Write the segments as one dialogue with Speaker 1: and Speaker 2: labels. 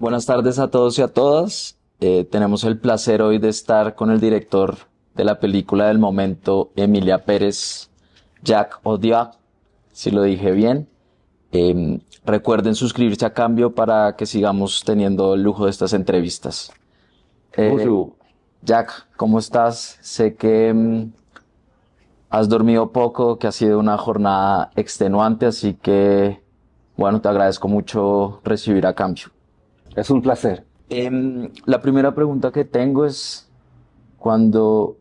Speaker 1: Buenas tardes a todos y a todas. Tenemos el placer hoy de estar con el director de la película del momento, Emilia Pérez, Jacques Audiard, si lo dije bien. Recuerden suscribirse a cambio para que sigamos teniendo el lujo de estas entrevistas.
Speaker 2: Bonjour.
Speaker 1: Jack, ¿cómo estás? Sé que has dormido poco, que ha sido una jornada extenuante, así que, bueno, te agradezco mucho recibir a cambio.
Speaker 2: Es un placer.
Speaker 1: La primera pregunta que tengo es, cuando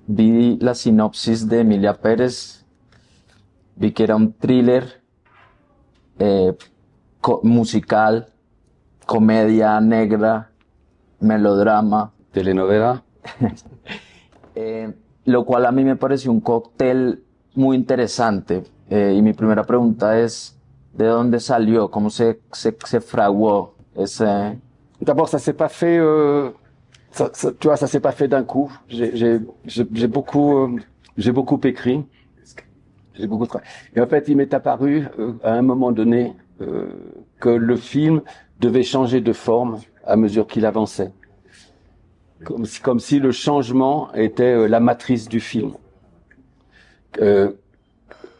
Speaker 1: vi la sinopsis de Emilia Pérez, vi que era un thriller musical, comedia negra, melodrama,
Speaker 2: Telenovela.
Speaker 1: lo cual a mí me pareció un cóctel muy interesante. Y mi primera pregunta es, ¿de dónde salió? ¿Cómo se fraguó ese?
Speaker 2: D'abord, ça s'est pas fait, tu vois, ça s'est pas fait d'un coup. J'ai beaucoup écrit, j'ai beaucoup travaillé. Et en fait, il m'est apparu à un moment donné que le film devait changer de forme à mesure qu'il avançait, comme si le changement était la matrice du film.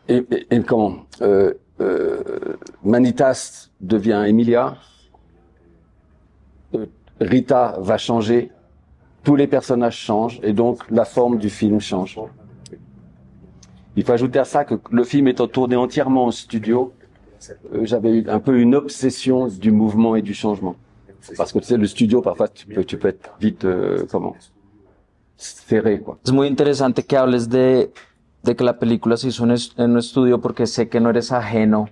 Speaker 2: Et comment Manitas devient Emilia. Rita va changer, tous les personnages changent et donc la forme du film change. Il faut ajouter à ça que le film étant tourné entièrement en studio, j'avais eu un peu une obsession du mouvement et du changement. Parce que tu sais, le studio, parfois, tu peux être vite, serré, quoi.
Speaker 1: Es muy interesante que hables de que la película se hizo en un estudio, porque sé que no eres ajeno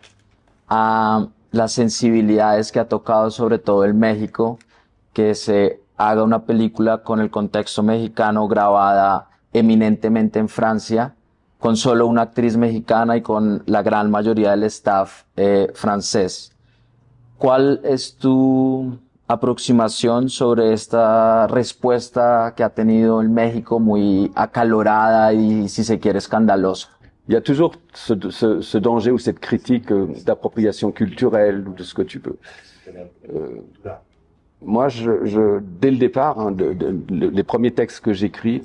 Speaker 1: a las sensibilidades que ha tocado sobre todo el México, que se haga una película con el contexto mexicano grabada eminentemente en Francia, con solo una actriz mexicana y con la gran mayoría del staff francés. ¿Cuál es tu aproximación sobre esta respuesta que ha tenido el México, muy acalorada y, si se quiere, escandalosa?
Speaker 2: Il y a toujours ce danger ou cette critique d'appropriation culturelle ou de ce que tu peux. Moi, dès le départ, hein, les premiers textes que j'écris,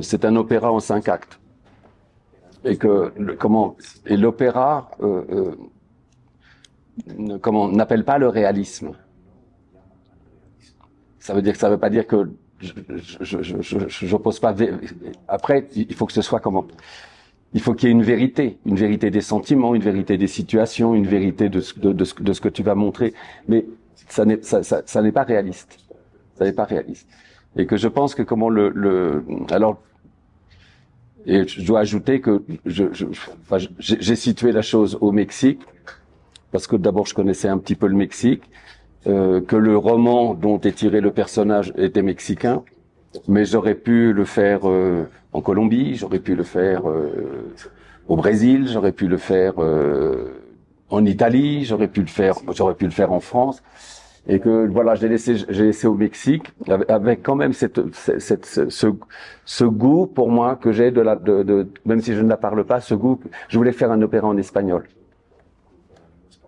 Speaker 2: c'est un opéra en 5 actes. Et que l'opéra n'appelle pas le réalisme. Ça veut dire que ça veut pas dire que j'oppose pas. Après, il faut que ce soit il faut qu'il y ait une vérité des sentiments, une vérité des situations, une vérité de ce que tu vas montrer. Mais ça n'est pas réaliste. Ça n'est pas réaliste. Et que je pense que alors, et je dois ajouter que j'ai situé la chose au Mexique, parce que d'abord je connaissais un petit peu le Mexique, que le roman dont est tiré le personnage était mexicain, mais j'aurais pu le faire en Colombie, j'aurais pu le faire au Brésil, j'aurais pu le faire en Italie, j'aurais pu le faire en France, et que voilà, j'ai laissé au Mexique avec quand même ce goût pour moi que j'ai même si je ne la parle pas, ce goût. Je voulais faire un opéra en espagnol.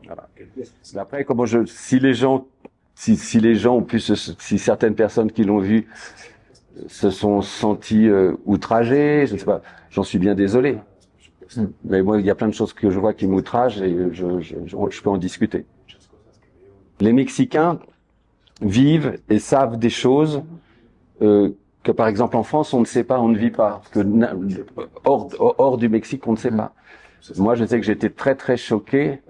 Speaker 2: Voilà. Après, si les gens ont pu si certaines personnes qui l'ont vu se sont sentis outragés, je ne sais pas, j'en suis bien désolé. Mais moi, il y a plein de choses que je vois qui m'outragent et je peux en discuter. Les Mexicains vivent et savent des choses que, par exemple, en France, on ne sait pas, on ne vit pas. Que hors du Mexique, on ne sait pas. Moi, je sais que j'étais très très choqué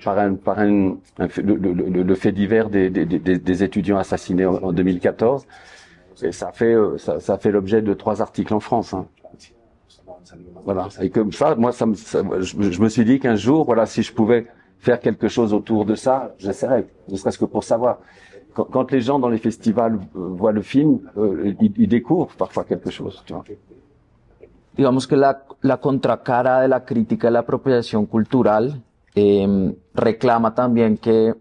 Speaker 2: par le fait divers des étudiants assassinés en 2014. Et ça a fait l'objet de 3 articles en France. Hein. Voilà. Et comme ça, moi, je me suis dit qu'un jour, voilà, si je pouvais faire quelque chose autour de ça, j'essaierais, ne serait-ce que pour savoir. Quand les gens dans les festivals voient le film, ils découvrent parfois quelque chose, tu vois.
Speaker 1: Digamos que la contracara de la crítica de la apropiación cultural reclama también que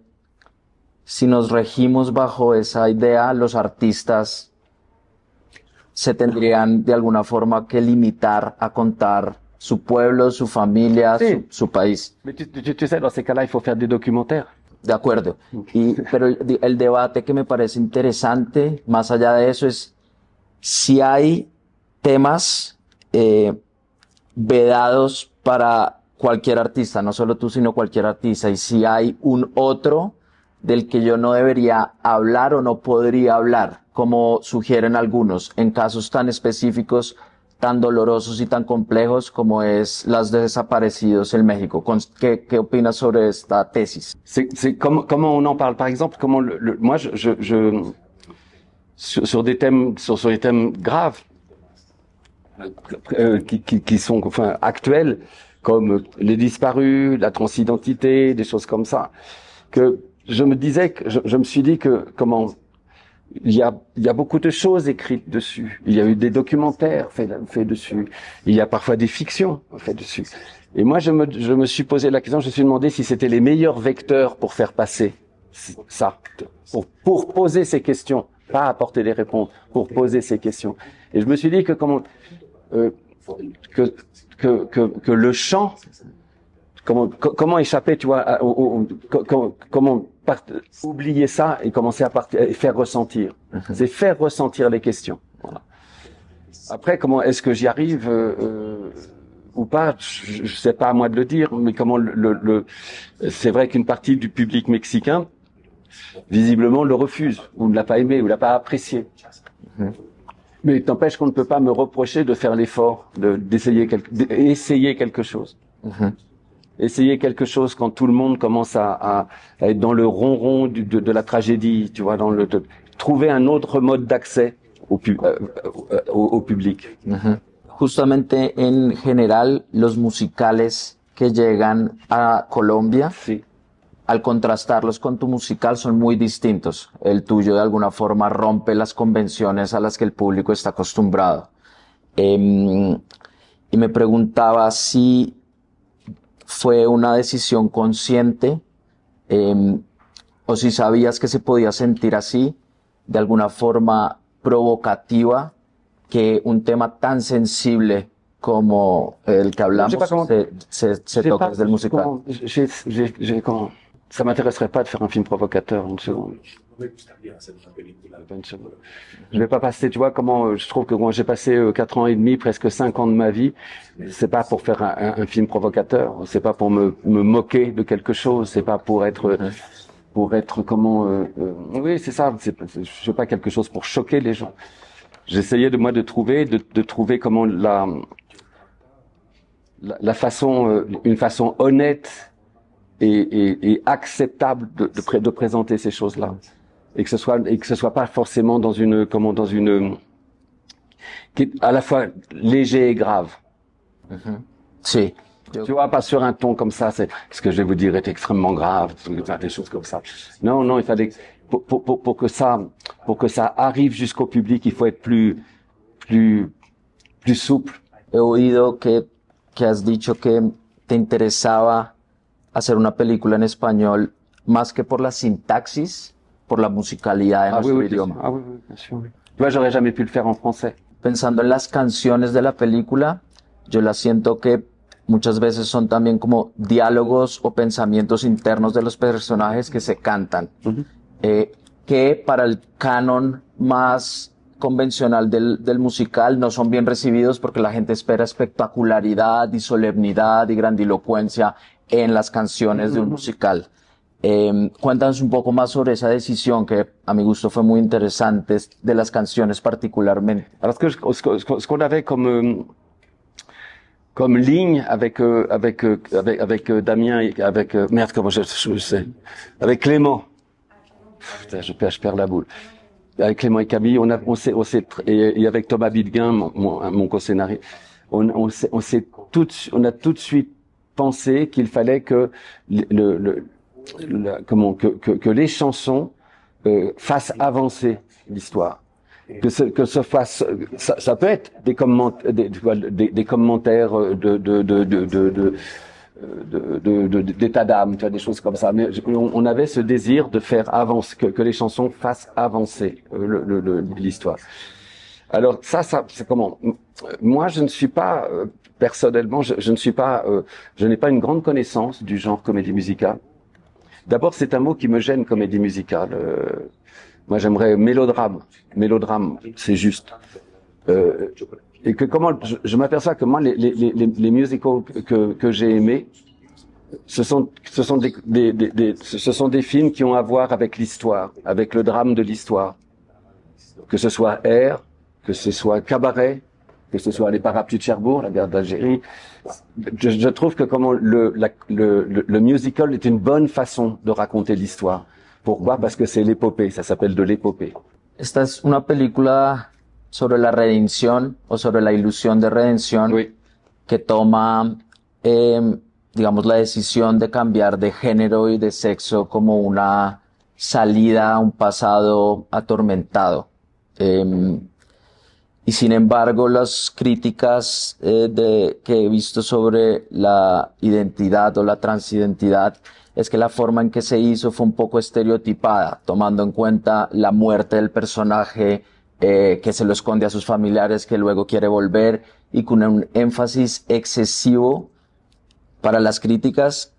Speaker 1: si nos regimos bajo esa idea, los artistas se tendrían de alguna forma que limitar a contar su pueblo, su familia,
Speaker 2: Sí.
Speaker 1: su país.
Speaker 2: Mais tu sais, dans ces cas-là, il faut faire des documentaires.
Speaker 1: de acuerdo. Pero el debate que me parece interesante, más allá de eso, es si hay temas vedados para cualquier artista, no solo tú, sino cualquier artista, y si hay un otro del que yo no debería hablar o no podría hablar, como sugieren algunos, en casos tan específicos, tan dolorosos y tan complejos como es las de desaparecidos en México. ¿Qué opinas sobre esta tesis?
Speaker 2: C'est comment on en parle, par exemple, comment moi sur des thèmes, sur des thèmes graves, qui sont enfin actuels, comme les disparus, la transidentité, des choses comme ça, que je me disais que je me suis dit que il y a beaucoup de choses écrites dessus. Il y a eu des documentaires faits dessus. Il y a parfois des fictions faites dessus. Et moi, je me suis posé la question, je me suis demandé si c'était les meilleurs vecteurs pour faire passer ça, pour poser ces questions, pas apporter des réponses, pour poser ces questions. Et je me suis dit que que le chant, comment échapper, tu vois, comment oublier ça et commencer à faire ressentir. C'est faire ressentir les questions. Voilà. Après, comment est-ce que j'y arrive ou pas, je sais pas à moi de le dire, mais comment c'est vrai qu'une partie du public mexicain visiblement le refuse, ou ne l'a pas aimé, ou l'a pas apprécié. Mais il n'empêche qu'on ne peut pas me reprocher de faire l'effort d'essayer quelque chose. Essayer quelque chose quand tout le monde commence à être dans le ronron de la tragédie, tu vois, trouver un autre mode d'accès au public.
Speaker 1: Justamente en general, los musicales que llegan a Colombia,
Speaker 2: Sí.
Speaker 1: al contrastarlos con tu musical, son muy distintos. El tuyo de alguna forma rompe las convenciones a las que el público está acostumbrado. Y me preguntaba si fue una decisión consciente o si sabías que se podía sentir así, de alguna forma provocativa, que un tema tan sensible como el que hablamos se toque desde el musical.
Speaker 2: Ça m'intéresserait pas de faire un film provocateur, une seconde. Je vais pas passer, tu vois, je trouve que moi j'ai passé 4 ans et demi, presque 5 ans de ma vie, c'est pas pour faire un film provocateur, c'est pas pour me moquer de quelque chose, c'est pas pour être oui, c'est ça, je fais pas quelque chose pour choquer les gens. J'essayais de trouver comment la façon, une façon honnête et acceptable de présenter ces choses-là, et que ce soit pas forcément dans une qui est à la fois léger et grave.
Speaker 1: Sí.
Speaker 2: Tu vois, pas sur un ton comme ça, ce que je vais vous dire est extrêmement grave, des choses comme ça. Non, il fallait pour que ça arrive jusqu'au public, il faut être plus souple.
Speaker 1: He oído que has dicho que te interesaba hacer una película en español más que por la sintaxis, por la musicalidad de nuestro idioma.
Speaker 2: Oui, bien sûr. Oui. Tu vois, j'aurais jamais pu le faire en français.
Speaker 1: Pensando en las canciones de la película, yo las siento que muchas veces son también como diálogos o pensamientos internos de los personajes que se cantan, que para el canon más convencional del musical no son bien recibidos porque la gente espera espectacularidad y solemnidad y grandilocuencia en las canciones de un musical. Cuéntanos un poco más sobre esa decisión que a mi gusto fue muy interesante, de las canciones particularmente.
Speaker 2: Alors ce qu'on avait comme ligne avec Damien et avec merde, comment je sais, avec Clément. Putain, je perds la boule. Avec Clément et Camille, on et avec Thomas Bidguin, mon co-scénariste, on a tout de suite pensé qu'il fallait que que les chansons fassent avancer l'histoire. Que ce fasse, ça peut être des commentaires d'état d'âme, tu vois, des choses comme ça. Mais on avait ce désir de faire avancer, que les chansons fassent avancer l'histoire. Alors ça, c'est comment? Moi, je ne suis pas personnellement, je n'ai pas une grande connaissance du genre comédie musicale. D'abord, c'est un mot qui me gêne, comédie musicale. Moi, j'aimerais mélodrame. Mélodrame, c'est juste. Et que comment, je m'aperçois que moi, les musicals que j'ai aimés, ce sont des films qui ont à voir avec l'histoire, avec le drame de l'histoire. Que ce soit Air, que ce soit Cabaret, que ce soit Les Parapluies de Cherbourg, la guerre d'Algérie. Je trouve que comment le musical est une bonne façon de raconter l'histoire. Pourquoi? Parce que c'est l'épopée, ça s'appelle de l'épopée.
Speaker 1: Esta es una película sobre la redención o sobre la ilusión de redención
Speaker 2: Oui.
Speaker 1: que toma, digamos, la decisión de cambiar de género y de sexo como una salida a un pasado atormentado. Y sin embargo, las críticas que he visto sobre la identidad o la transidentidad es que la forma en que se hizo fue un poco estereotipada, tomando en cuenta la muerte del personaje, que se lo esconde a sus familiares, que luego quiere volver, y con un énfasis excesivo para las críticas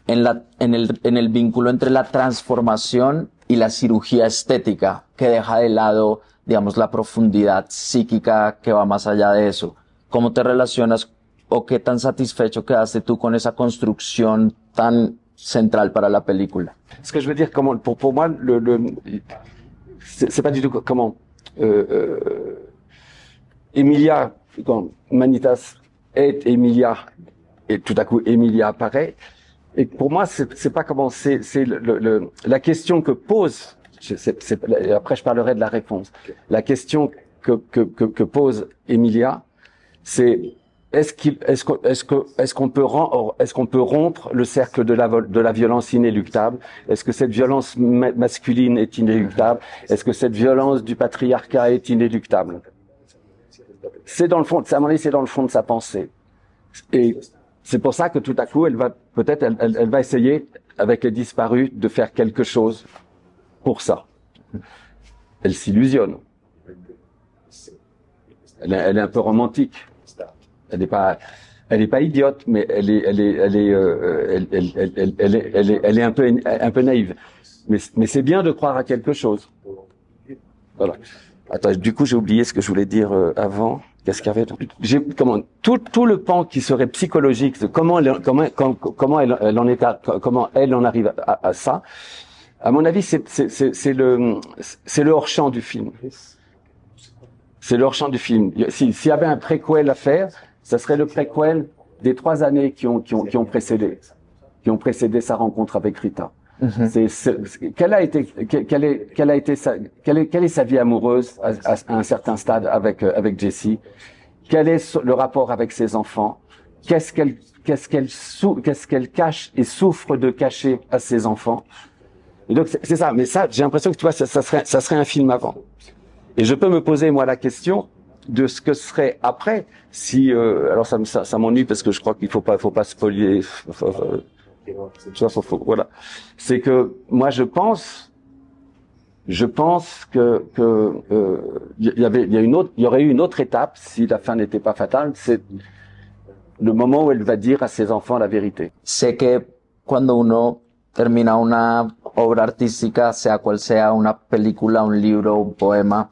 Speaker 1: en el vínculo entre la transformación y la cirugía estética, que deja de lado, digamos, la profundidad psíquica que va más allá de eso. ¿Cómo te relacionas o qué tan satisfecho quedaste tú con esa construcción tan central para la película?
Speaker 2: Ce que je veux dire, comment, pour moi, c'est pas du tout comment, Emilia, quand Manitas est Emilia, et tout à coup Emilia apparaît, et pour moi, c'est pas comment, c'est la question que pose, après je parlerai de la réponse, la question que pose Emilia, c'est est-ce qu'on peut rompre le cercle de la violence inéluctable? Est-ce que cette violence masculine est inéluctable? Est-ce que cette violence du patriarcat est inéluctable? C'est dans le fond, à mon avis, c'est dans le fond de sa pensée. Et c'est pour ça que tout à coup, elle va essayer, avec les disparus, de faire quelque chose pour ça. Elle s'illusionne. Elle est un peu romantique. Elle est pas idiote, mais elle est un peu naïve. Mais c'est bien de croire à quelque chose. Voilà. Attends, du coup, j'ai oublié ce que je voulais dire avant. Qu'est-ce qu'il y avait? Tout le pan qui serait psychologique, comment elle en arrive à ça. À mon avis, c'est le hors-champ du film. C'est le hors-champ du film. S'il y avait un préquel à faire, ça serait le préquel des 3 années qui ont précédé sa rencontre avec Rita. Mm-hmm. Quelle est sa vie amoureuse à un certain stade avec Jessie? Quel est le rapport avec ses enfants? Qu'est-ce qu'elle cache et souffre de cacher à ses enfants? Et donc c'est ça. Mais ça, j'ai l'impression que tu vois, ça serait un film avant. Et je peux me poser moi la question de ce que serait après si alors ça m'ennuie parce que je crois qu'il faut pas spolier. Voilà. C'est que moi je pense que il y aurait eu une autre étape si la fin n'était pas fatale, c'est le moment où elle va dire à ses enfants la vérité.
Speaker 1: Sé que cuando uno termina una obra artística, sea cual sea, una película, un libro, un poema,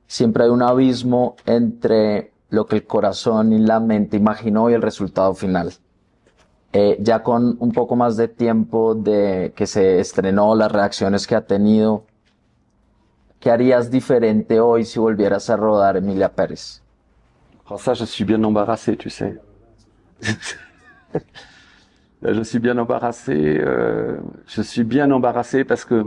Speaker 1: siempre hay un abismo entre lo que el corazón y la mente imaginó y el resultado final. Ya con un poco más de tiempo de que se estrenó, las reacciones que ha tenido, ¿qué harías diferente hoy si volvieras a rodar Emilia Pérez?
Speaker 2: Alors ça, je suis bien embarrassé, tu sais. Je suis bien embarrassé. Je suis bien embarrassé parce que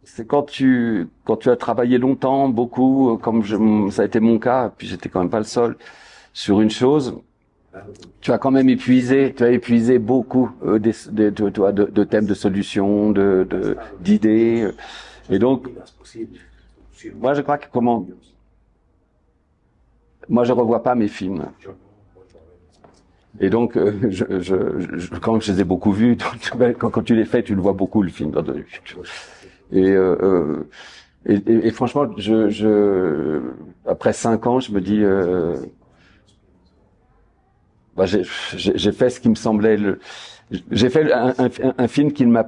Speaker 2: c'est quand tu as travaillé longtemps, beaucoup, comme ça a été mon cas, puis j'étais quand même pas le seul, sur une chose, tu as quand même épuisé beaucoup de thèmes, de solutions, d'idées. Et donc, moi je crois que moi je revois pas mes films. Et donc, quand je les ai beaucoup vus, quand tu les fais, tu le vois beaucoup le film. Et franchement, après 5 ans, je me dis, bah, j'ai fait ce qui me semblait j'ai fait un film qu'il m'a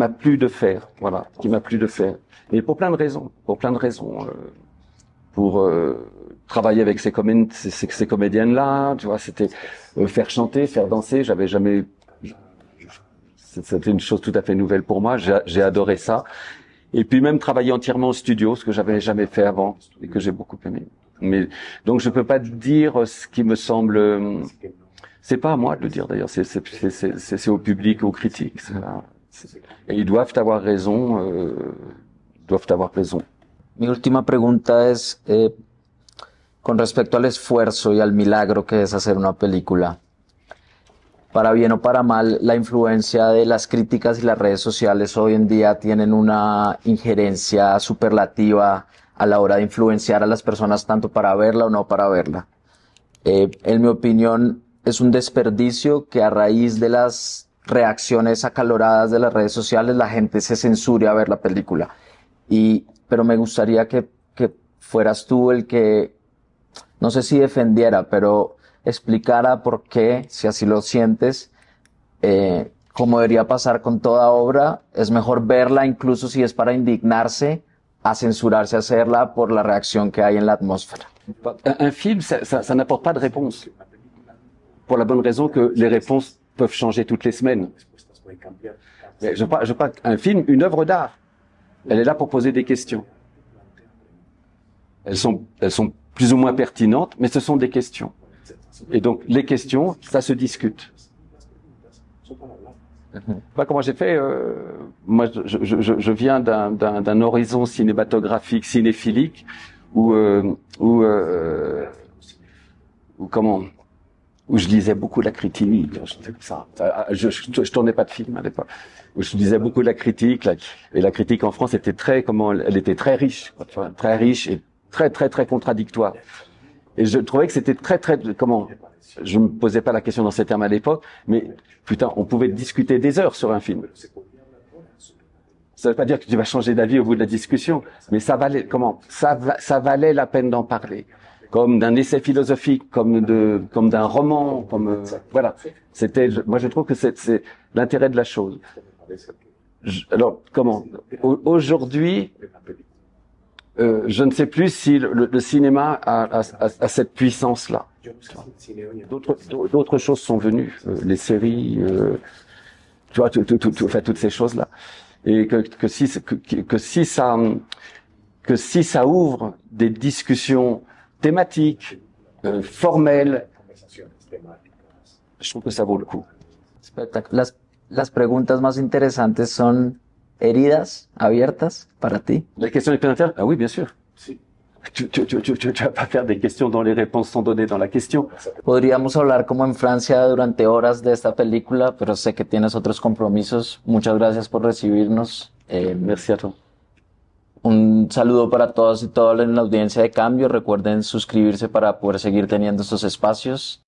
Speaker 2: plu de faire, voilà, qui m'a plu de faire. Et pour plein de raisons, pour travailler avec ces comédiennes-là, tu vois, c'était faire chanter, faire danser. J'avais jamais, c'était une chose tout à fait nouvelle pour moi. J'ai adoré ça. Et puis même travailler entièrement au studio, ce que j'avais jamais fait avant et que j'ai beaucoup aimé. Mais donc je peux pas dire ce qui me semble. C'est pas à moi de le dire d'ailleurs. C'est au public, aux critiques. Et ils doivent avoir raison. Doivent avoir raison.
Speaker 1: Mi última pregunta es con respecto al esfuerzo y al milagro que es hacer una película. Para bien o para mal, la influencia de las críticas y las redes sociales hoy en día tienen una injerencia superlativa a la hora de influenciar a las personas tanto para verla o no para verla. En mi opinión, es un desperdicio que a raíz de las reacciones acaloradas de las redes sociales la gente se censure a ver la película. Pero me gustaría que fueras tú el que, no sé si defendiera, pero explicara por qué, si así lo sientes, como debería pasar con toda obra, es mejor verla incluso si es para indignarse, a censurarse a hacerla por la reacción que hay en la atmósfera.
Speaker 2: Un film, ça n'apporte pas de réponse. Pour la bonne raison que les réponses peuvent changer toutes les semaines. Mais je crois qu'un film, une œuvre d'art, elle est là pour poser des questions. Elles sont plus ou moins pertinentes, mais ce sont des questions. Et donc, les questions, ça se discute. Pas comment j'ai fait. Moi, je viens d'un horizon cinématographique, cinéphilique, où je lisais beaucoup la critique. Je tournais pas de film à l'époque. Où je lisais beaucoup la critique, et la critique en France était elle était très riche, très riche et très contradictoire. Et je trouvais que c'était je me posais pas la question dans ces termes à l'époque, mais putain, on pouvait discuter des heures sur un film. Ça veut pas dire que tu vas changer d'avis au bout de la discussion, mais ça valait la peine d'en parler. Comme d'un essai philosophique, comme d'un roman, voilà. Moi je trouve que c'est l'intérêt de la chose. Alors, aujourd'hui, je ne sais plus si le cinéma a cette puissance-là. D'autres choses sont venues, les séries, tu vois, toutes ces choses-là, et que si ça ouvre des discussions thématiques, formelles, je trouve que ça vaut le coup.
Speaker 1: Las preguntas más interesantes son heridas abiertas para ti.
Speaker 2: Les questions les plus intéressantes? Ah oui, bien sûr. Tu vas pas faire des questions dont les réponses sont données dans la question.
Speaker 1: Podríamos hablar como en Francia durante horas de esta película, pero sé que tienes otros compromisos. Muchas gracias por recibirnos.
Speaker 2: Merci à toi.
Speaker 1: Un saludo para todos y todas en la audiencia de Cambio. Recuerden suscribirse para poder seguir teniendo estos espacios.